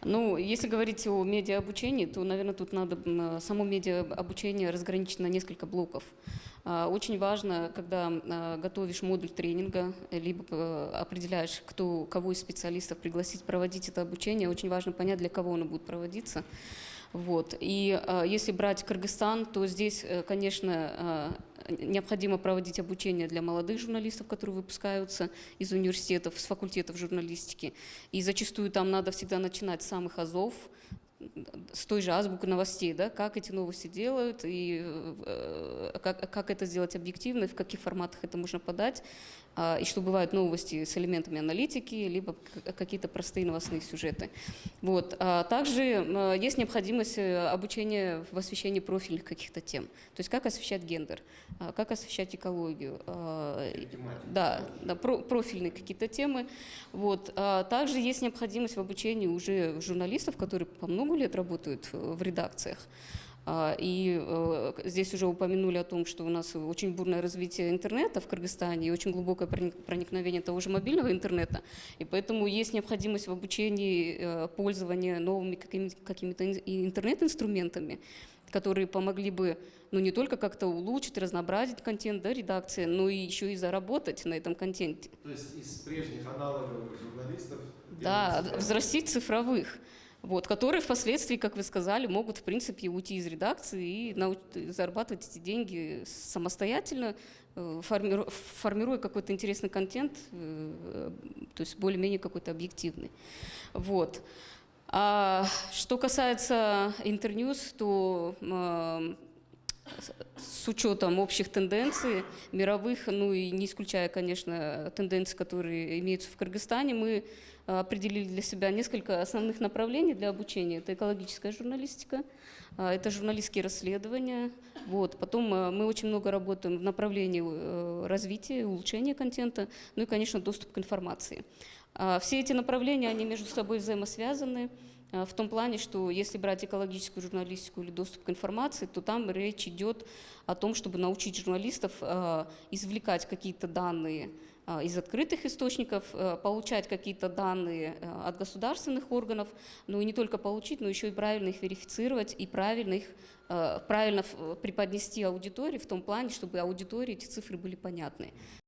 Ну, если говорить о медиаобучении, то, наверное, тут надо само медиаобучение разграничить на несколько блоков. Очень важно, когда готовишь модуль тренинга, либо определяешь, кого из специалистов пригласить проводить это обучение, очень важно понять, для кого оно будет проводиться. Вот. И если брать Кыргызстан, то здесь, конечно, необходимо проводить обучение для молодых журналистов, которые выпускаются из университетов, с факультетов журналистики. И зачастую там надо всегда начинать с самых азов, с той же азбуки новостей, да, как эти новости делают, и как это сделать объективно, и в каких форматах это можно подать, и что бывают новости с элементами аналитики, либо какие-то простые новостные сюжеты. Вот. Также есть необходимость обучения в освещении профильных каких-то тем, то есть как освещать гендер, как освещать экологию, да, профильные какие-то темы. Вот. Также есть необходимость в обучении уже журналистов, которые по много лет работают в редакциях. И здесь уже упомянули о том, что у нас очень бурное развитие интернета в Кыргызстане и очень глубокое проникновение того же мобильного интернета. И поэтому есть необходимость в обучении пользования новыми какими-то интернет-инструментами, которые помогли бы не только как-то улучшить, разнообразить контент, да, редакции, но и еще и заработать на этом контенте. То есть из прежних аналоговых журналистов... Да, взрастить цифровых. Вот, которые впоследствии, как вы сказали, могут, в принципе, уйти из редакции и зарабатывать эти деньги самостоятельно, формируя какой-то интересный контент, то есть более-менее какой-то объективный. Вот. А что касается Интерньюз, то с учетом общих тенденций мировых, ну и не исключая, конечно, тенденций, которые имеются в Кыргызстане, мы определили для себя несколько основных направлений для обучения. Это экологическая журналистика, это журналистские расследования. Вот. Потом мы очень много работаем в направлении развития и улучшения контента, ну и, конечно, доступ к информации. Все эти направления, они между собой взаимосвязаны. В том плане, что если брать экологическую журналистику или доступ к информации, то там речь идет о том, чтобы научить журналистов извлекать какие-то данные из открытых источников, получать какие-то данные от государственных органов, но и не только получить, но еще и правильно их верифицировать и правильно преподнести аудитории в том плане, чтобы аудитории эти цифры были понятны.